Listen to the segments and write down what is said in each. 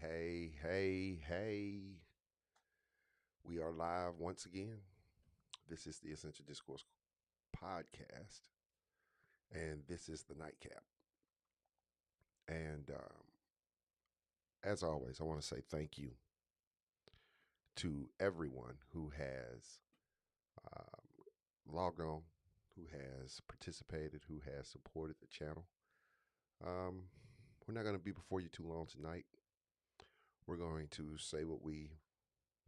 Hey. We are live once again. This is the Essential Discourse podcast, and this is the Nightcap. And as always, I want to say thank you to everyone who has logged on, who has participated, who has supported the channel. We're not going to be before you too long tonight. We're going to say what we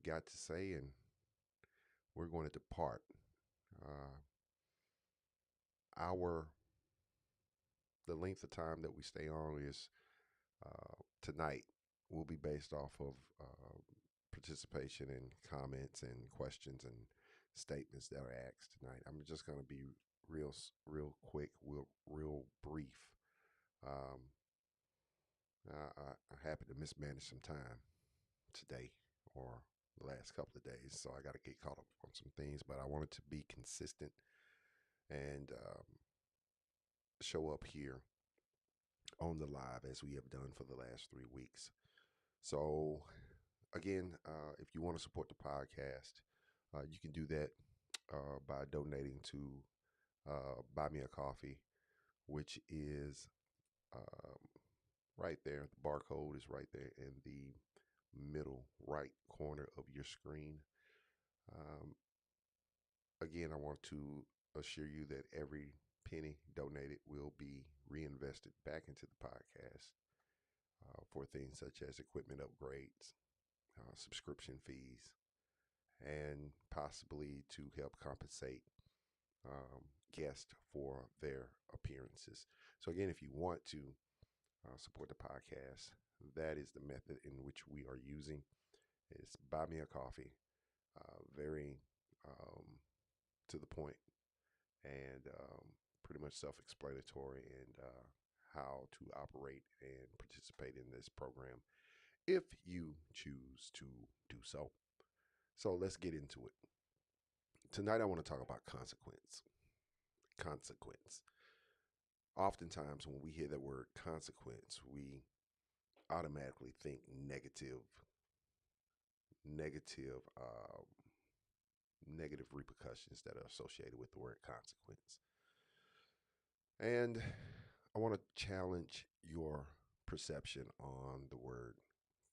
got to say, and we're going to depart. Our the length of time that we stay on is tonight will be based off of participation and comments and questions and statements that are asked tonight. I'm just going to be real quick, real brief. I happen to mismanage some time today or the last couple of days, so I got to get caught up on some things, but I wanted to be consistent and show up here on the live as we have done for the last 3 weeks. So again, if you want to support the podcast, you can do that by donating to Buy Me a Coffee, which is right there. The barcode is right there in the middle right corner of your screen. Again, I want to assure you that every penny donated will be reinvested back into the podcast for things such as equipment upgrades, subscription fees, and possibly to help compensate guests for their appearances. So again, if you want to support the podcast, that is the method in which we are using. It's Buy Me a Coffee. Very to the point and pretty much self-explanatory and how to operate and participate in this program if you choose to do so. So let's get into it. Tonight I want to talk about consequence. Consequence. Oftentimes when we hear that word consequence, we automatically think negative repercussions that are associated with the word consequence. And I want to challenge your perception on the word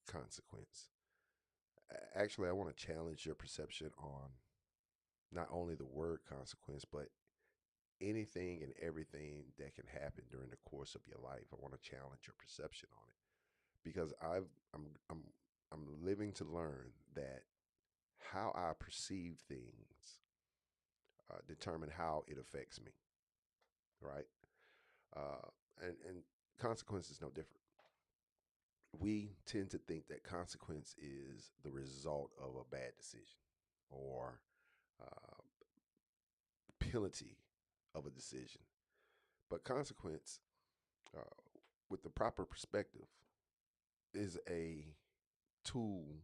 consequence. Actually, I want to challenge your perception on not only the word consequence, but anything and everything that can happen during the course of your life. I want to challenge your perception on it because I'm living to learn that how I perceive things determine how it affects me, right? And consequence is no different. We tend to think that consequence is the result of a bad decision or penalty of a decision. But consequence, uh, with the proper perspective, is a tool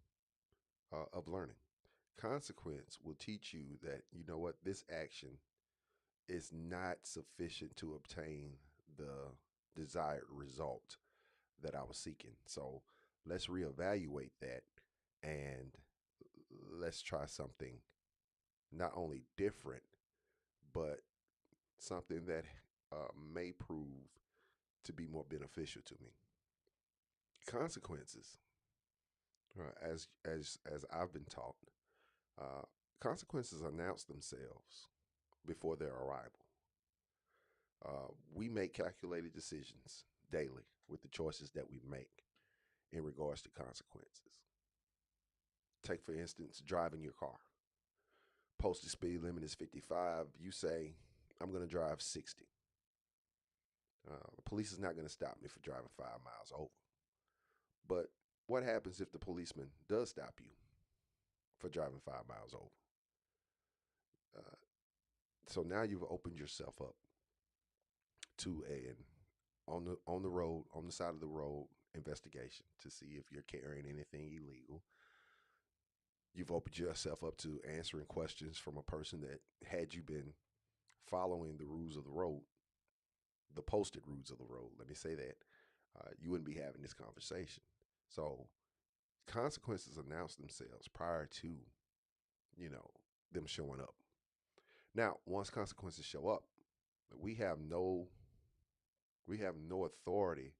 of learning. Consequence will teach you that, you know what, this action is not sufficient to obtain the desired result that I was seeking. So let's reevaluate that and let's try something not only different, but something that may prove to be more beneficial to me. Consequences, as I've been taught, consequences announce themselves before their arrival. We make calculated decisions daily with the choices that we make in regards to consequences. Take, for instance, driving your car. Posted speed limit is 55. You say, I'm going to drive 60. The police is not going to stop me for driving 5 miles over. But what happens if the policeman does stop you for driving 5 miles over? So now you've opened yourself up to an on the road, on the side of the road investigation to see if you're carrying anything illegal. You've opened yourself up to answering questions from a person that, had you been following the rules of the road, the posted rules of the road, let me say that, you wouldn't be having this conversation. So consequences announce themselves prior to, you know, them showing up. Now, once consequences show up, we have no we have no authority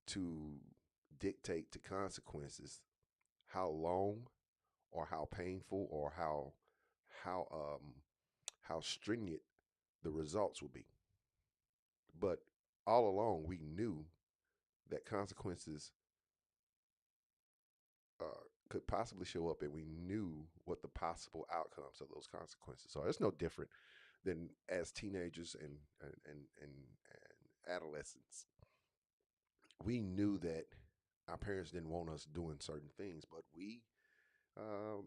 to dictate to consequences how long or how painful or how how stringent the results will be. But all along, we knew that consequences could possibly show up, and we knew what the possible outcomes of those consequences are. It's no different than as teenagers and adolescents. We knew that our parents didn't want us doing certain things, but we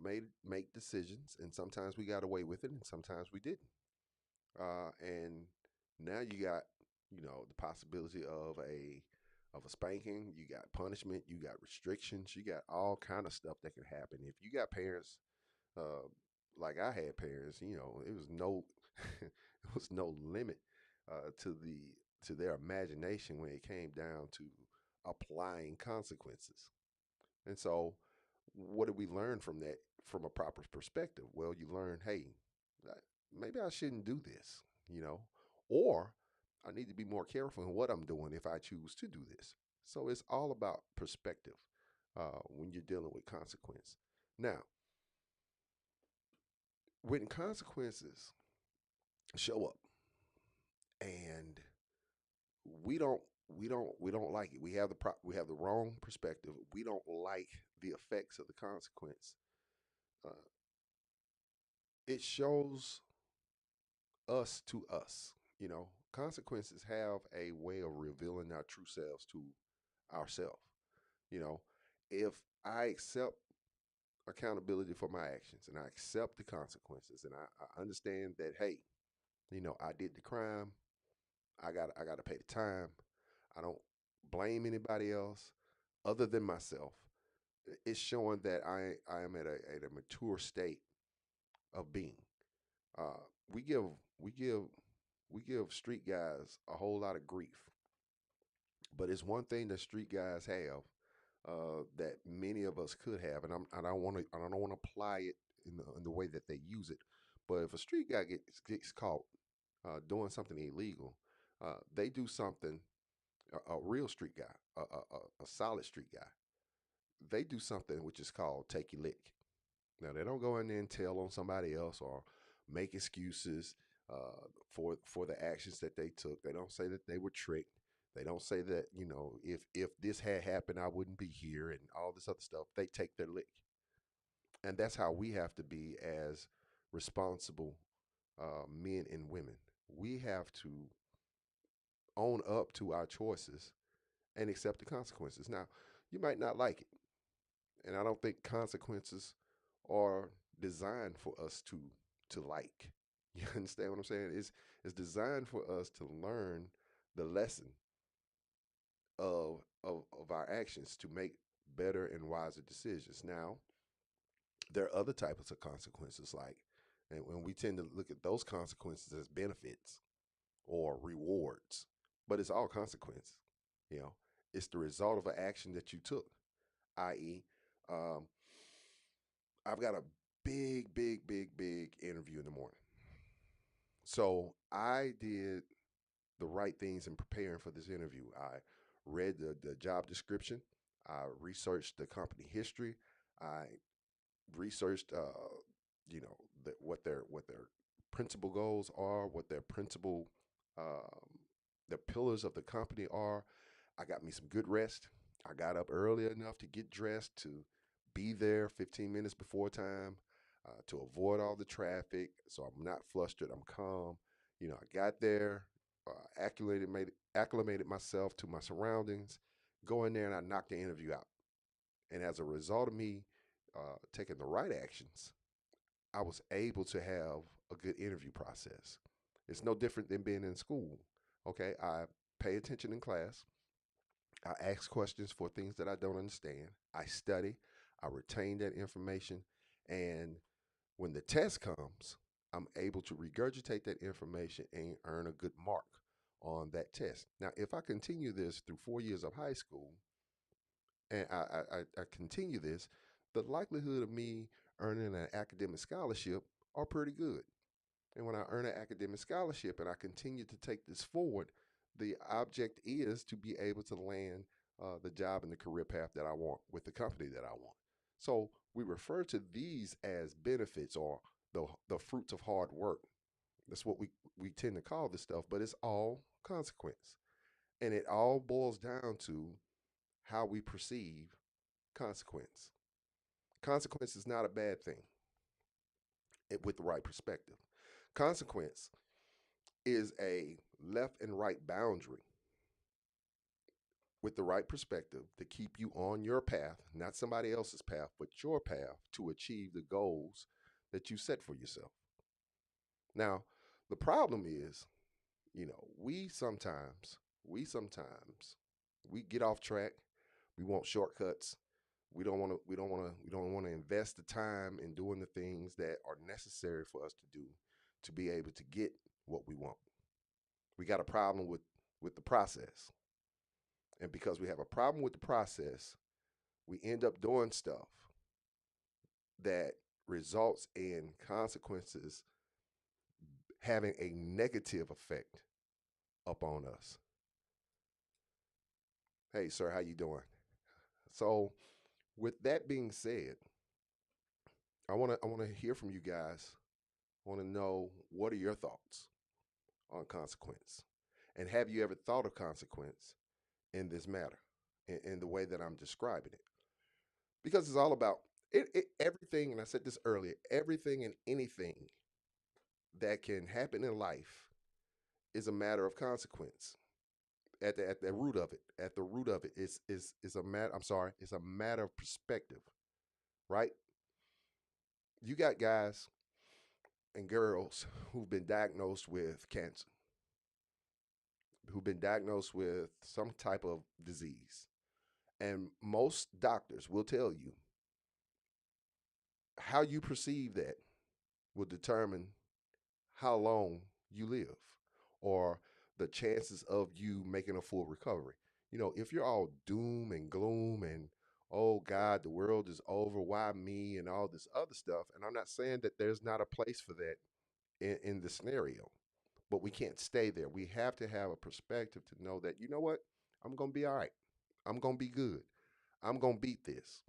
made make decisions, and sometimes we got away with it, and sometimes we didn't. And now you got, the possibility of a spanking. You got punishment. You got restrictions. You got all kind of stuff that can happen if you got parents uh, like I had parents. It was no it was no limit to their imagination when it came down to applying consequences. And so, what did we learn from that from a proper perspective? Well, you learn, hey, uh, maybe I shouldn't do this, you know, or I need to be more careful in what I'm doing if I choose to do this. So it's all about perspective when you're dealing with consequence. Now, when consequences show up and we don't like it. We have the wrong perspective. We don't like the effects of the consequence. Uh, it shows us to us. Consequences have a way of revealing our true selves to ourselves. You know, if I accept accountability for my actions and I accept the consequences and I understand that, hey, I did the crime, I got to pay the time. I don't blame anybody else other than myself. It's showing that I am at a mature state of being. Uh, we give we give we give street guys a whole lot of grief, but it's one thing that street guys have that many of us could have, and I don't want to apply it in the way that they use it. But if a street guy gets caught doing something illegal, they do something. A real street guy, a solid street guy, they do something which is called take your lick. Now they don't go in there and tell on somebody else or make excuses for the actions that they took. They don't say that they were tricked. They don't say that if this had happened, I wouldn't be here and all this other stuff. They take their lick, and that's how we have to be as responsible men and women. We have to own up to our choices and accept the consequences. Now, you might not like it, and I don't think consequences are designed for us to like. You understand what I'm saying? It's designed for us to learn the lesson of our actions to make better and wiser decisions. Now, there are other types of consequences, and when we tend to look at those consequences as benefits or rewards, but it's all consequence. You know, it's the result of an action that you took, i.e., um, I've got a big, big, big, big interview in the morning. So I did the right things in preparing for this interview. I read the job description. I researched the company history. I researched, what their principal goals are, what their principal, um, the pillars of the company are. I got me some good rest. I got up early enough to get dressed to be there 15 minutes before time to avoid all the traffic. So I'm not flustered. I'm calm. I got there, acclimated myself to my surroundings, go in there and I knocked the interview out. And as a result of me taking the right actions, I was able to have a good interview process. It's no different than being in school. Okay, I pay attention in class. I ask questions for things that I don't understand. I study. I retain that information. And when the test comes, I'm able to regurgitate that information and earn a good mark on that test. Now, if I continue this through 4 years of high school, and I continue this, the likelihood of me earning an academic scholarship are pretty good. And when I earn an academic scholarship and I continue to take this forward, the object is to be able to land the job and the career path that I want with the company that I want. So we refer to these as benefits or the fruits of hard work. That's what we tend to call this stuff, but it's all consequence. And it all boils down to how we perceive consequence. Consequence is not a bad thing with the right perspective. Consequence is a left and right boundary with the right perspective to keep you on your path, not somebody else's path, but your path to achieve the goals that you set for yourself. Now, the problem is, we sometimes we get off track. We want shortcuts. We don't want to invest the time in doing the things that are necessary for us to do to be able to get what we want. We got a problem with the process. And because we have a problem with the process, we end up doing stuff that results in consequences having a negative effect upon us. Hey, sir, how you doing? So, with that being said, I want to hear from you guys. I want to know, what are your thoughts on consequence? And have you ever thought of consequence in this matter, in the way that I'm describing it? Because it's all about everything, and I said this earlier, everything and anything that can happen in life is a matter of consequence. At the root of it, at the root of it is a matter. I'm sorry, it's a matter of perspective, right? You got guys and girls who've been diagnosed with cancer, who've been diagnosed with some type of disease, and most doctors will tell you how you perceive that will determine how long you live or the chances of you making a full recovery. If you're all doom and gloom and, oh God, the world is over, why me, and all this other stuff, and I'm not saying that there's not a place for that in the scenario, but we can't stay there. We have to have a perspective to know that, you know what, I'm going to be all right. I'm going to be good. I'm going to beat this.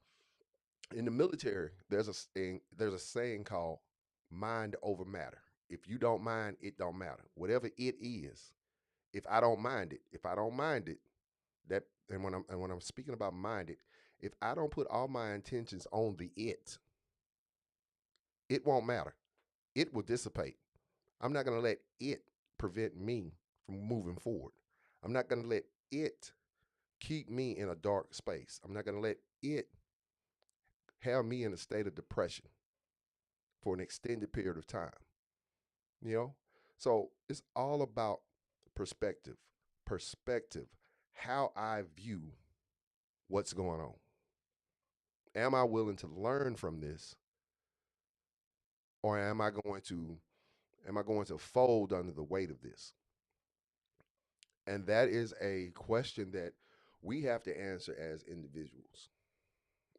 In the military, there's a saying called mind over matter. If you don't mind, it don't matter. Whatever it is, if I don't mind it, that and when I'm speaking about minded, if I don't put all my intentions on the it won't matter. It will dissipate. I'm not going to let it prevent me from moving forward. I'm not going to let it keep me in a dark space. I'm not going to let it have me in a state of depression for an extended period of time. You know? So it's all about perspective. Perspective. How I view what's going on. Am I willing to learn from this? Or am I going to fold under the weight of this? And that is a question that we have to answer as individuals.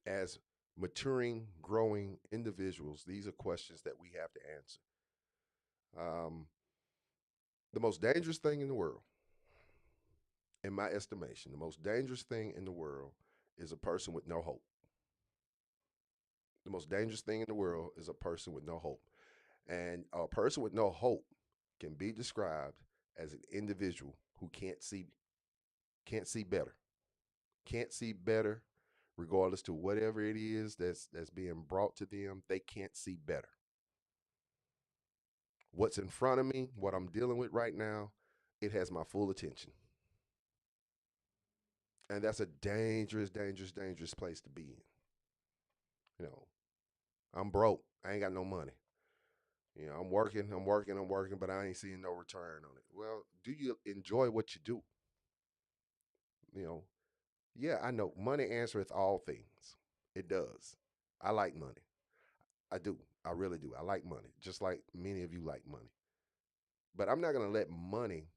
As maturing, growing individuals, these are questions that we have to answer. Um, the most dangerous thing in the world, in my estimation, the most dangerous thing in the world is a person with no hope. The most dangerous thing in the world is a person with no hope. And a person with no hope can be described as an individual who can't see better. Can't see better regardless to whatever it is that's being brought to them. They can't see better. What's in front of me, what I'm dealing with right now, it has my full attention. And that's a dangerous, dangerous, dangerous place to be in. You know, I'm broke. I ain't got no money. I'm working, I'm working, I'm working, but I ain't seeing no return on it. Well, do you enjoy what you do? You know, yeah, I know money answereth all things. It does. I like money. I do. I really do. I like money, just like many of you like money. But I'm not going to let money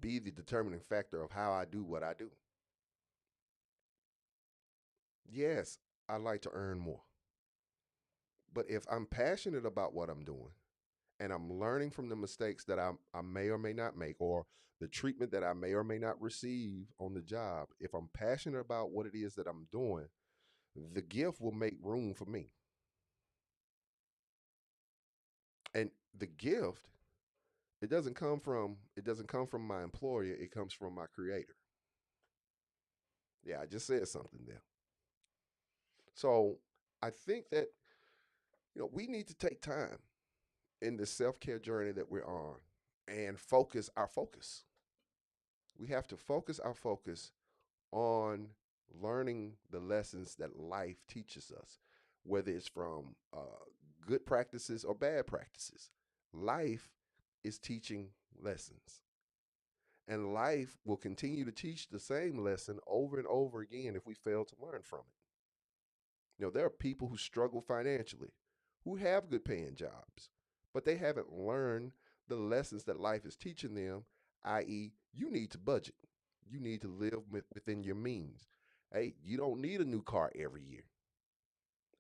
be the determining factor of how I do what I do. Yes, I like to earn more. But if I'm passionate about what I'm doing and I'm learning from the mistakes that I may or may not make, or the treatment that I may or may not receive on the job, if I'm passionate about what it is that I'm doing, the gift will make room for me. And the gift, it doesn't come from my employer, it comes from my creator. Yeah, I just said something there. So I think that we need to take time in the self-care journey that we're on and focus our focus. We have to focus our focus on learning the lessons that life teaches us, whether it's from good practices or bad practices. Life is teaching lessons, and life will continue to teach the same lesson over and over again if we fail to learn from it. There are people who struggle financially, who have good paying jobs, but they haven't learned the lessons that life is teaching them, i.e., you need to budget. You need to live within your means. Hey, you don't need a new car every year.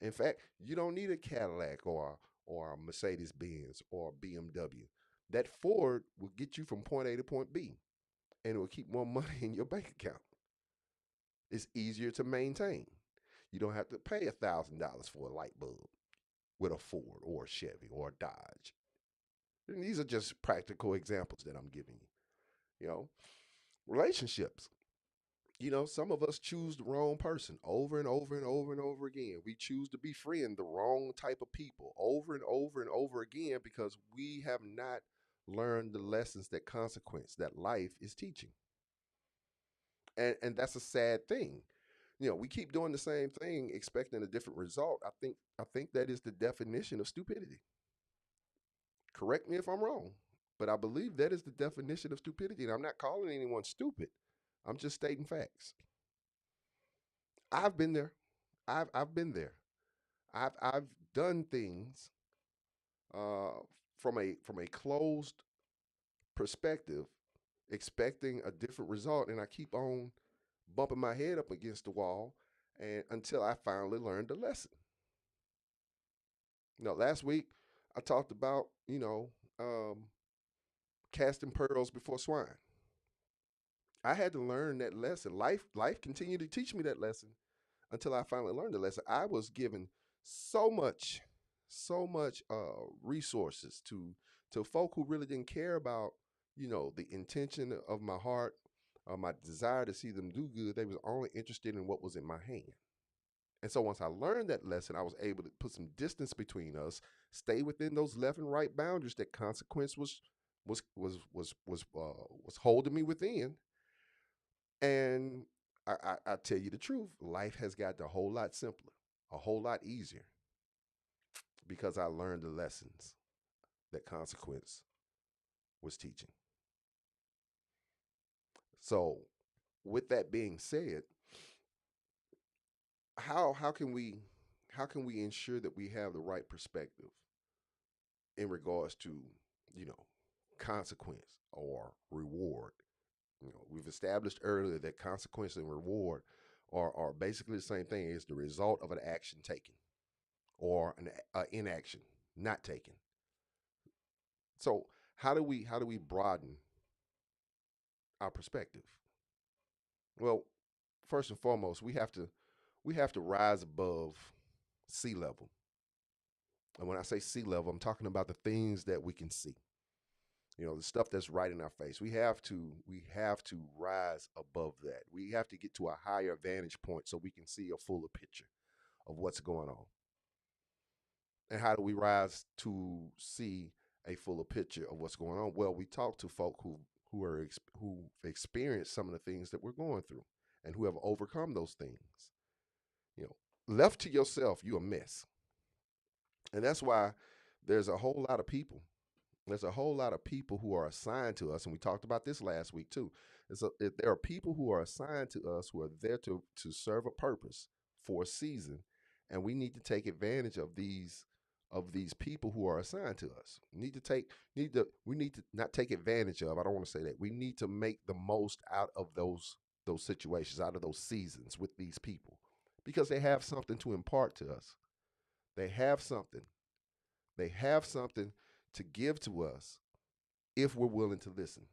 In fact, you don't need a Cadillac or a Mercedes Benz or a BMW. That Ford will get you from point A to point B, and it will keep more money in your bank account. It's easier to maintain. You don't have to pay $1,000 for a light bulb with a Ford or a Chevy or a Dodge. And these are just practical examples that I'm giving you. You know, relationships. Some of us choose the wrong person over and over and over and over again. We choose to befriend the wrong type of people over and over and over again because we have not learned the lessons that life is teaching. And that's a sad thing. We keep doing the same thing expecting a different result. I think that is the definition of stupidity. Correct me if I'm wrong, but I believe that is the definition of stupidity. And I'm not calling anyone stupid. I'm just stating facts. I've been there. I've been there. I've done things uh, from a closed perspective, expecting a different result, and I keep on bumping my head up against the wall, and until I finally learned the lesson. Last week I talked about casting pearls before swine. I had to learn that lesson. Life continued to teach me that lesson until I finally learned the lesson. I was given so much resources to folk who really didn't care about the intention of my heart, my desire to see them do good. They was only interested in what was in my hand. And so once I learned that lesson, I was able to put some distance between us, stay within those left and right boundaries that consequence was holding me within. And I tell you the truth, life has gotten a whole lot simpler, a whole lot easier because I learned the lessons that consequence was teaching. So, with that being said, how can we ensure that we have the right perspective in regards to you know consequence or reward? We've established earlier that consequence and reward are basically the same thing. It's the result of an action taken or an inaction not taken. So how do we broaden our perspective? Well, first and foremost, we have to rise above sea level. And when I say sea level, I'm talking about the things that we can see. The stuff that's right in our face. We have to rise above that. We have to get to a higher vantage point so we can see a fuller picture of what's going on. And how do we rise to see a fuller picture of what's going on? Well, we talk to folk who've experienced some of the things that we're going through and who have overcome those things. You know, left to yourself, you're a mess. And that's why there's a whole lot of people. There's a whole lot of people who are assigned to us, and we talked about this last week too. There are people who are assigned to us who are there to serve a purpose for a season, and we need to take advantage of these people who are assigned to us. We need to not take advantage of. I don't want to say that. We need to make the most out of those situations, out of those seasons with these people, because they have something to impart to us. They have something. They have something to give to us if we're willing to listen.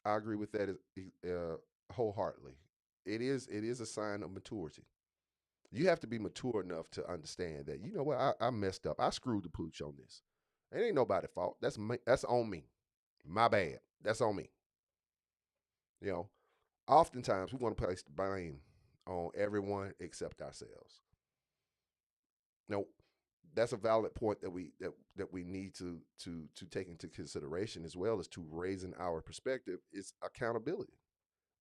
I agree with that wholeheartedly. It is a sign of maturity. You have to be mature enough to understand that, you know what, I messed up. I screwed the pooch on this. It ain't nobody's fault. That's on me. My bad. That's on me. You know, oftentimes we want to place the blame on everyone except ourselves. No, that's a valid point that we need to take into consideration, as well as to raising our perspective, is accountability.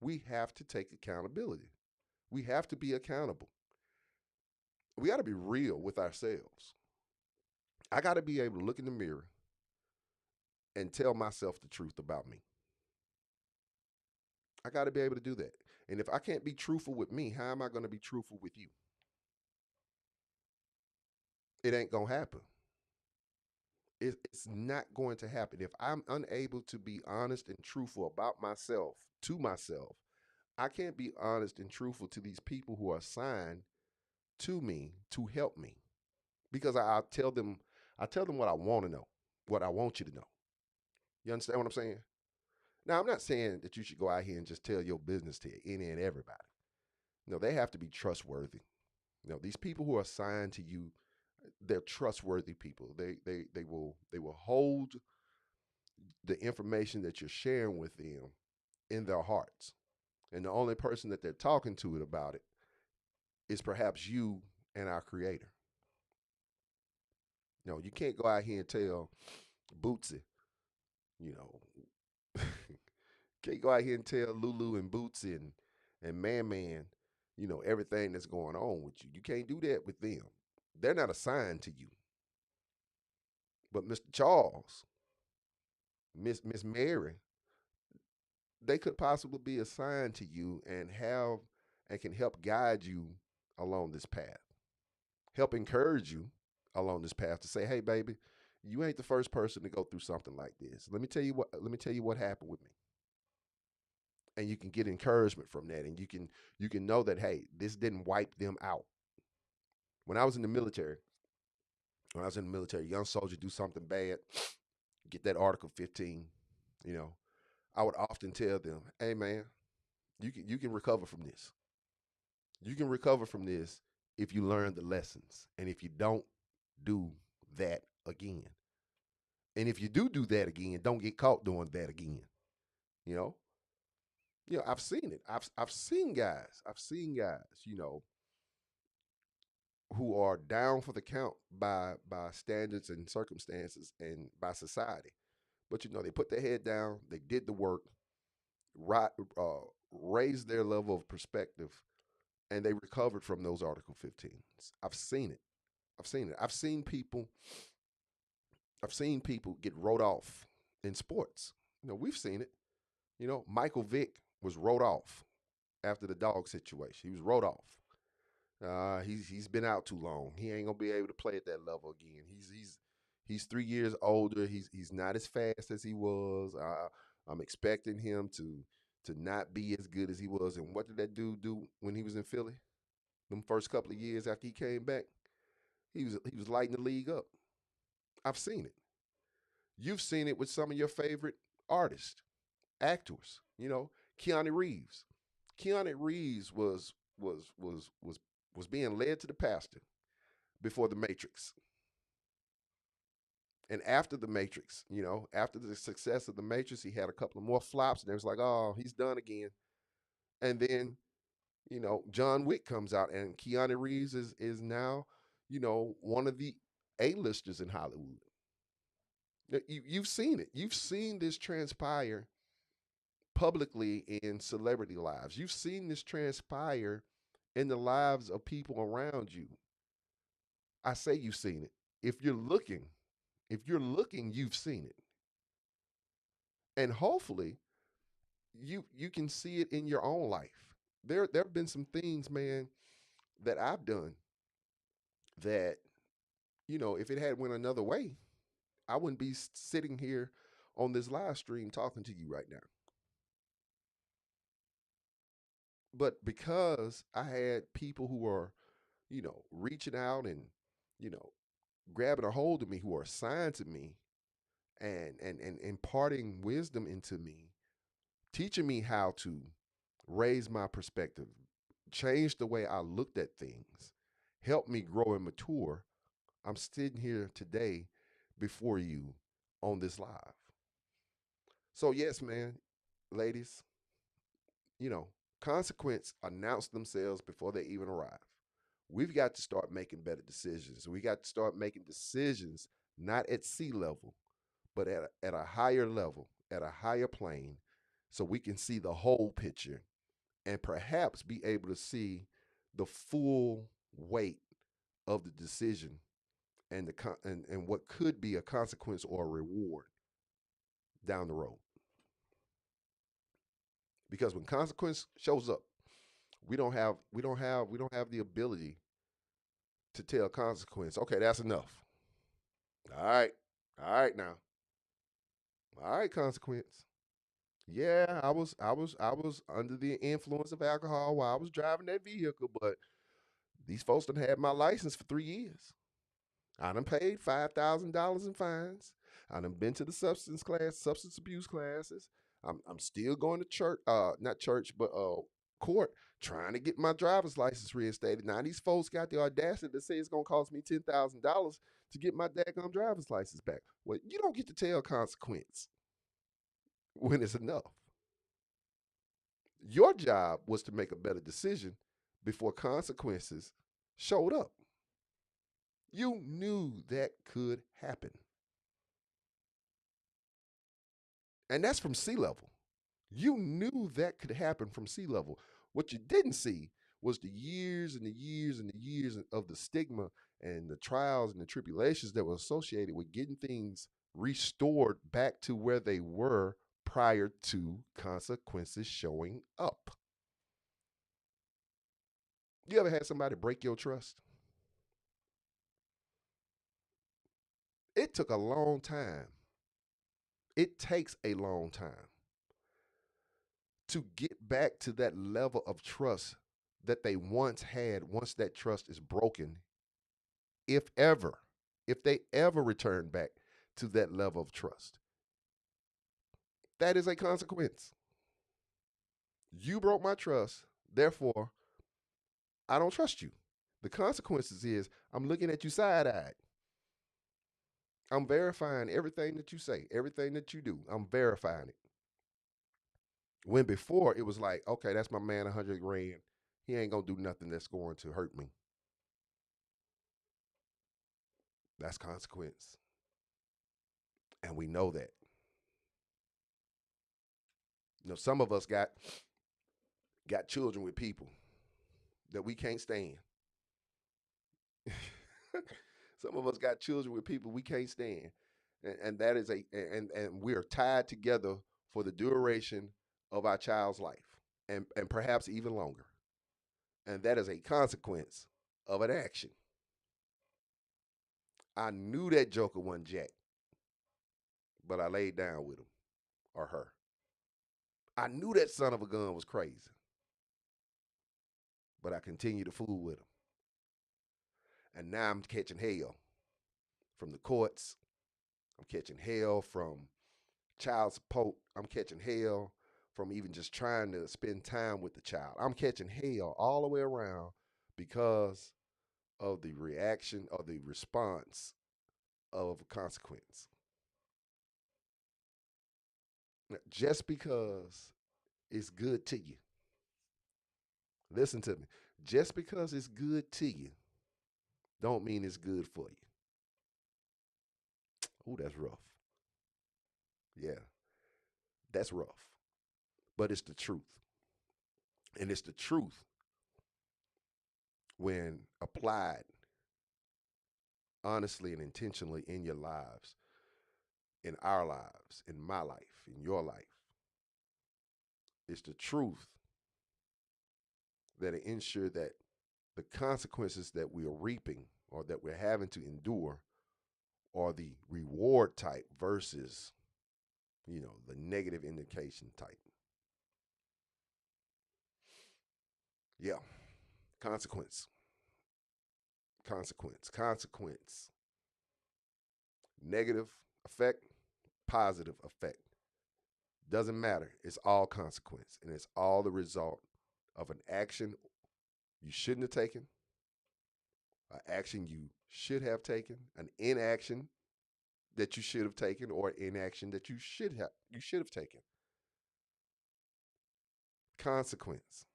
We have to take accountability. We have to be accountable. We got to be real with ourselves. I got to be able to look in the mirror and tell myself the truth about me. I got to be able to do that. And if I can't be truthful with me, how am I going to be truthful with you? It ain't going to happen. It's not going to happen. If I'm unable to be honest and truthful about myself to myself, I can't be honest and truthful to these people who are assigned to me to help me, because I tell them what I want to know, what I want you to know. You understand what I'm saying? Now, I'm not saying that you should go out here and just tell your business to any and everybody. No, they have to be trustworthy. These people who are assigned to you, they're trustworthy people. They will hold the information that you're sharing with them in their hearts. And the only person that they're talking to it about it is perhaps you and our creator. You can't go out here and tell Bootsy, you know, can't go out here and tell Lulu and Bootsy and Man Man, everything that's going on with you. You can't do that with them. They're not assigned to you. But Mr. Charles, Miss Mary, they could possibly be assigned to you and can help guide you along this path. Help encourage you along this path to say, "Hey baby, you ain't the first person to go through something like this. Let me tell you what happened with me." And you can get encouragement from that, and you can know that, hey, this didn't wipe them out. When I was in the military, young soldier do something bad, get that Article 15, you know, I would often tell them, "Hey man, you can recover from this. You can recover from this if you learn the lessons, and if you don't do that again. And if you do that again, don't get caught doing that again." You know, I've seen it. I've seen guys. Who are down for the count by standards and circumstances and by society. But they put their head down. They did the work, right, raised their level of perspective, and they recovered from those Article 15s. I've seen it. I've seen it. I've seen people get wrote off in sports. We've seen it. Michael Vick was wrote off after the dog situation. He was wrote off. He's been out too long. He ain't gonna be able to play at that level again. He's 3 years older. He's not as fast as he was. I'm expecting him to not be as good as he was. And what did that dude do when he was in Philly? Them first couple of years after he came back, he was lighting the league up. I've seen it. You've seen it with some of your favorite artists, actors. Keanu Reeves. Keanu Reeves was being led to the pastor before the Matrix. And after the Matrix, after the success of the Matrix, he had a couple of more flops, and it was like, oh, he's done again. And then, John Wick comes out, and Keanu Reeves is now, one of the A-listers in Hollywood. You've seen it. You've seen this transpire publicly in celebrity lives. You've seen this transpire in the lives of people around you. I say you've seen it. If you're looking, you've seen it. And hopefully you can see it in your own life. There have been some things, man, that I've done that, if it had went another way, I wouldn't be sitting here on this live stream talking to you right now. But because I had people who are, reaching out and, you know, grabbing a hold of me, who are assigned to me and imparting wisdom into me, teaching me how to raise my perspective, change the way I looked at things, help me grow and mature, I'm sitting here today before you on this live. So, yes, man, ladies, you know, consequence announce themselves before they even arrive. We've got to start making better decisions. We got to start making decisions not at sea level, but at a higher level, at a higher plane, so we can see the whole picture and perhaps be able to see the full weight of the decision and and what could be a consequence or a reward down the road. Because when consequence shows up, we don't have the ability to tell consequence, okay, that's enough. All right. All right now. All right, consequence. Yeah, I was under the influence of alcohol while I was driving that vehicle, but these folks done had my license for 3 years. I done paid $5,000 in fines. I done been to the substance abuse classes. I'm still going to church, not church, but court, trying to get my driver's license reinstated. Now these folks got the audacity to say it's gonna cost me $10,000 to get my daggone driver's license back. Well, you don't get to tell consequence when it's enough. Your job was to make a better decision before consequences showed up. You knew that could happen. And that's from sea level. You knew that could happen from sea level. What you didn't see was the years and the years and the years of the stigma and the trials and the tribulations that were associated with getting things restored back to where they were prior to consequences showing up. You ever had somebody break your trust? It took a long time. It takes a long time to get back to that level of trust that they once had once that trust is broken, if ever, if they ever return back to that level of trust. That is a consequence. You broke my trust, therefore, I don't trust you. The consequences is I'm looking at you side eyed. I'm verifying everything that you say, everything that you do. I'm verifying it. When before it was like, okay, that's my man, 100 grand. He ain't gonna do nothing that's going to hurt me. That's consequence, and we know that. Some of us got children with people that we can't stand. Some of us got children with people we can't stand, and that is and we are tied together for the duration of our child's life, and perhaps even longer. And that is a consequence of an action. I knew that joker wasn't Jack, but I laid down with him or her. I knew that son of a gun was crazy, but I continued to fool with him. And now I'm catching hell from the courts. I'm catching hell from child support. I'm catching hell from even just trying to spend time with the child. I'm catching hell all the way around because of the reaction or the response of a consequence. Just because it's good to you. Listen to me. Just because it's good to you don't mean it's good for you. Oh, that's rough. Yeah, that's rough. But it's the truth. And it's the truth when applied honestly and intentionally in your lives, in our lives, in my life, in your life. It's the truth that ensure that the consequences that we are reaping or that we're having to endure are the reward type versus, the negative indication type. Yeah. Consequence, consequence. Negative effect, positive effect. Doesn't matter. It's all consequence. And it's all the result of an action you shouldn't have taken, an action you should have taken, an inaction that you should have taken, or inaction that you should have taken. Consequence.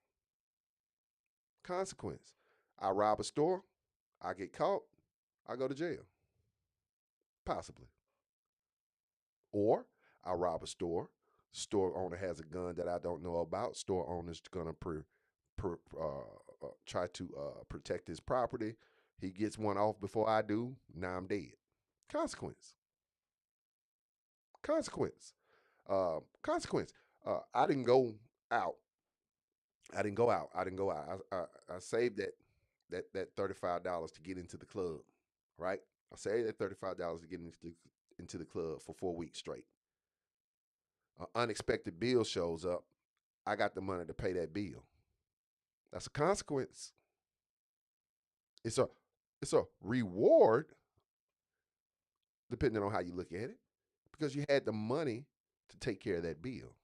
Consequence. I rob a store, I get caught, I go to jail. Possibly. Or I rob a store owner has a gun that I don't know about. Store owner's gonna try to protect his property. He gets one off before I do. Now I'm dead. Consequence. Consequence. Consequence. I didn't go out. I didn't go out. I didn't go out. I saved that $35 to get into the club. Right. I saved that $35 to get into the club for 4 weeks straight. An unexpected bill shows up. I got the money to pay that bill. That's a consequence. It's a it's a reward depending on how you look at it because you had the money to take care of that bill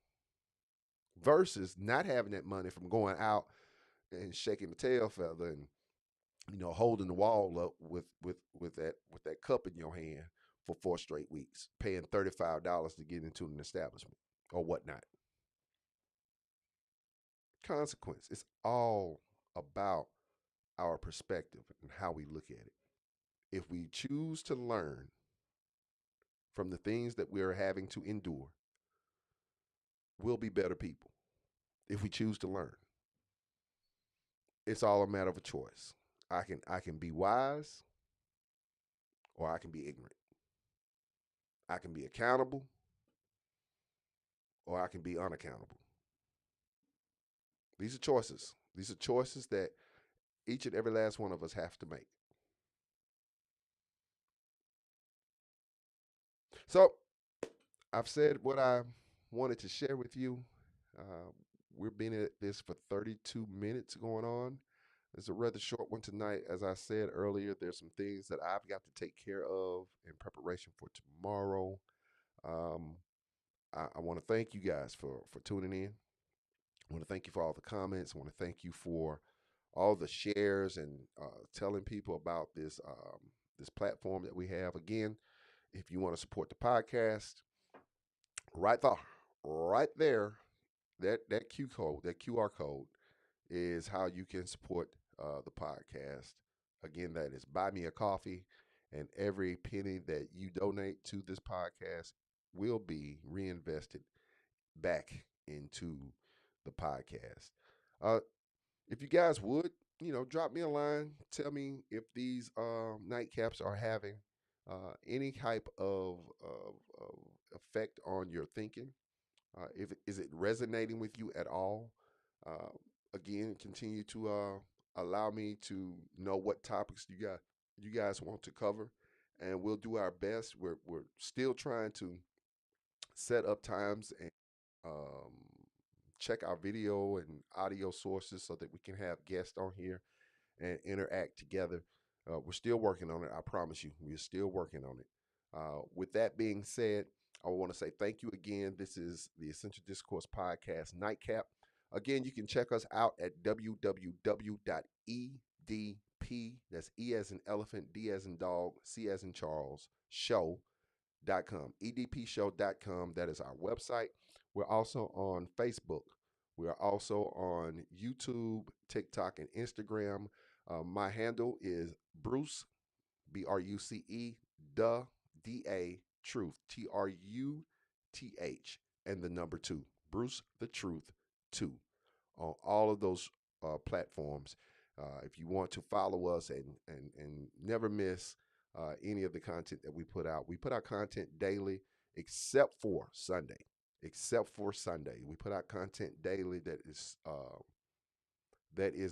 versus not having that money from going out and shaking the tail feather and holding the wall up with that cup in your hand for 4 straight weeks, paying $35 to get into an establishment or whatnot. Consequence. It's all about our perspective and how we look at it. If we choose to learn from the things that we are having to endure, we'll be better people. If we choose to learn, it's all a matter of a choice. I can be wise or I can be ignorant. I can be accountable or I can be unaccountable. These are choices. These are choices that each and every last one of us have to make. So I've said what I wanted to share with you. Uh, we've been at this for 32 minutes going on. It's a rather short one tonight. As I said earlier, there's some things that I've got to take care of in preparation for tomorrow. Um, I want to thank you guys for tuning in. I want to thank you for all the comments. I want to thank you for all the shares and telling people about this platform that we have. Again, if you want to support the podcast, right there, right there, that QR code is how you can support the podcast. Again, that is buy me a coffee, and every penny that you donate to this podcast will be reinvested back into the podcast. Uh, if you guys would, drop me a line. Tell me if these nightcaps are having any type of effect on your thinking. If is it resonating with you at all? Uh, Again, continue to allow me to know what topics you guys want to cover, and we'll do our best. We're still trying to set up times and um, check our video and audio sources so that we can have guests on here and interact together. We're still working on it. I promise you, we're still working on it. With that being said, I want to say thank you again. This is the Essential Discourse Podcast Nightcap. Again, you can check us out at www.edp, that's E as in elephant, D as in dog, C as in Charles, show.com, edpshow.com. That is our website. We're also on Facebook. We are also on YouTube, TikTok, and Instagram. My handle is Bruce, Bruce, Da, Truth, Truth, and the number two, Bruce the Truth 2, on all of those platforms. If you want to follow us and never miss any of the content that we put out content daily except for Sunday. Except for Sunday, we put out content daily that is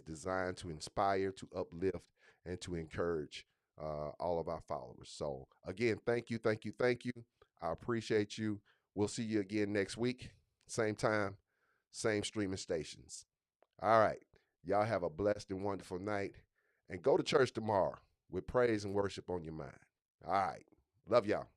designed to inspire, to uplift, and to encourage all of our followers. So, again, thank you, thank you, thank you. I appreciate you. We'll see you again next week, same time, same streaming stations. All right. Y'all have a blessed and wonderful night. And go to church tomorrow with praise and worship on your mind. All right. Love y'all.